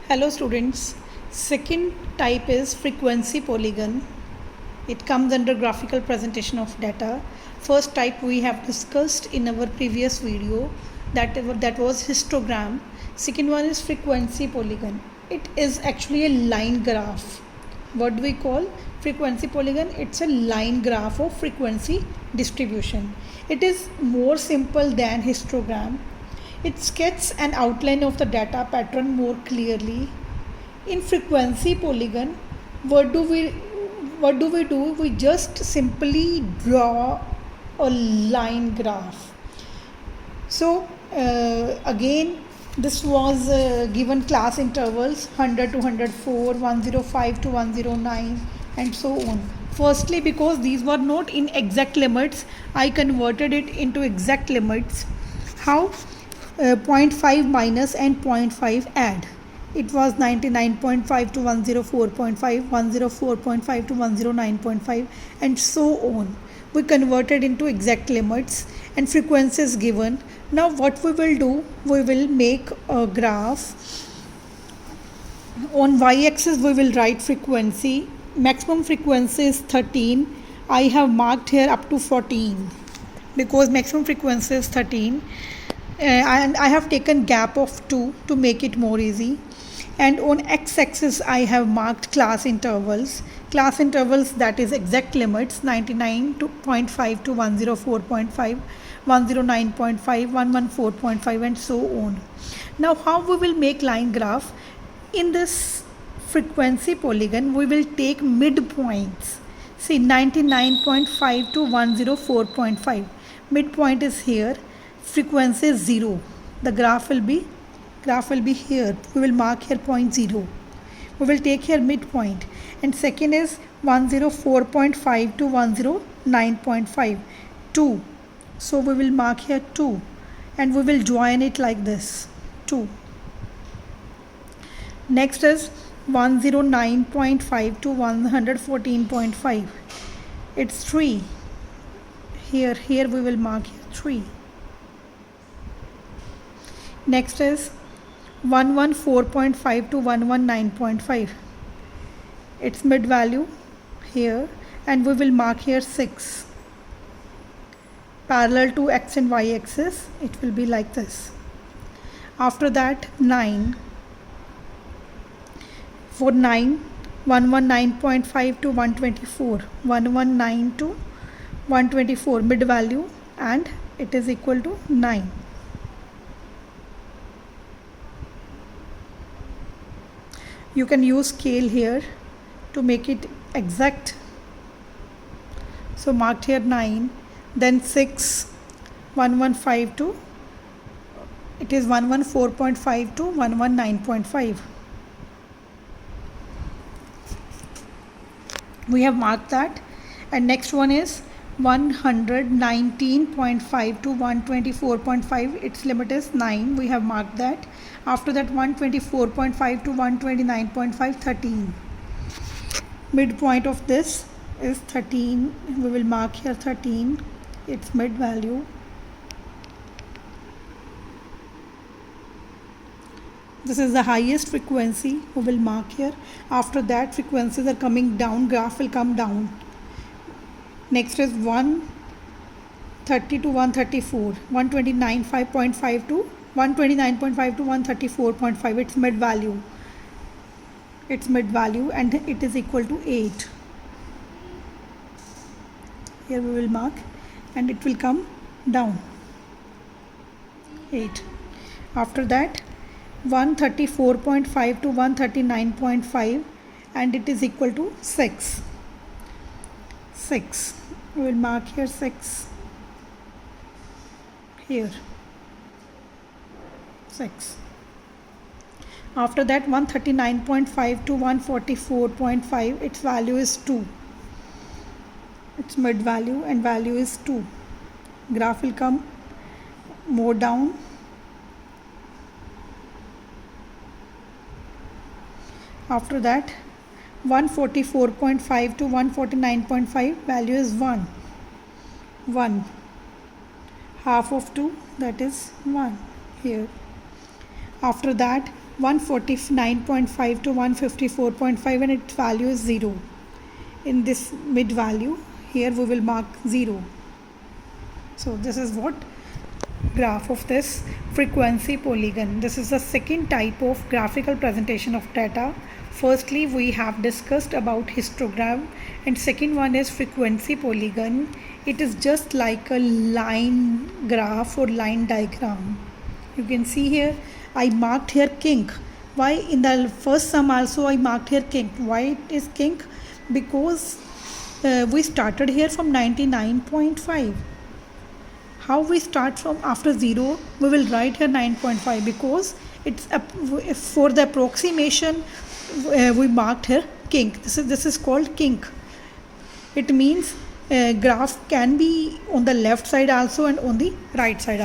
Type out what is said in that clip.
Hello students, second type is frequency polygon. It comes under graphical presentation of data. First type we have discussed in our previous video, that was histogram. Second one is frequency polygon. It is actually a line graph. What do we call frequency polygon? It's a line graph of frequency distribution. It is more simple than histogram. It sketches an outline of the data pattern more clearly. In frequency polygon, what do we do? We just simply draw a line graph. So again, this was given class intervals 100 to 104, 105 to 109, and so on. Firstly, because these were not in exact limits, I converted it into exact limits. How? 0.5 minus and 0.5 add. It was 99.5 to 104.5, 104.5 to 109.5, and so on. We converted into exact limits and frequencies given. Now what we will do, we will make a graph. On y-axis we will write frequency. Maximum frequency is 13. I have marked here up to 14 because maximum frequency is 13. And I have taken gap of 2 to make it more easy. And on x-axis I have marked class intervals. Class intervals, that is exact limits, 99.5 to 104.5, 109.5, 114.5, and so on. Now how we will make line graph? In this frequency polygon we will take midpoints. See, 99.5 to 104.5. Midpoint is here. Frequency is 0. The graph will be here. We will mark here point 0. We will take here midpoint. And second is 104.5 to 109.5. 2. So we will mark here 2. And we will join it like this. 2. Next is 109.5 to 114.5. It's 3. Here we will mark here 3. Next is 114.5 to 119.5. Its mid value here, and we will mark here 6. Parallel to x and y axis, it will be like this. After that, 9. For 9, 119.5 to 124. 119 to 124 mid value, and it is equal to 9. You can use scale here to make it exact. So marked here 9, then 6, 115 to, it is 114.5 to 119.5. We have marked that. And next one is 119.5 to 124.5. Its limit is 9. We have marked that. After that, 124.5 to 129.5, 13. Midpoint of this is 13. We will mark here 13. Its mid value. This is the highest frequency. We will mark here. After that, frequencies are coming down. Graph will come down. Next is 130 to 134. 129.5 to 129.5 to 134.5. Its mid value. And it is equal to 8. Here we will mark, and it will come down. 8. After that, 134.5 to 139.5, and it is equal to 6. 6. We will mark here 6. Here 6. After that, 139.5 to 144.5, its value is 2. Its mid value and value is 2. Graph will come more down. After that, 144.5 to 149.5, value is 1. 1. Half of 2, that is 1 here. After that, 149.5 to 154.5 and its value is 0. In this mid value here we will mark 0. So this is what graph of this frequency polygon. This is the second type of graphical presentation of data. Firstly, we have discussed about histogram, and second one is frequency polygon. It is just like a line graph or line diagram. You can see here I marked here kink. Why? In the first sum also I marked here kink. Why it is kink? Because we started here from 99.5. How we start from after 0? We will write here 9.5 because it's for the approximation we marked here kink. This is called kink. It means graph can be on the left side also and on the right side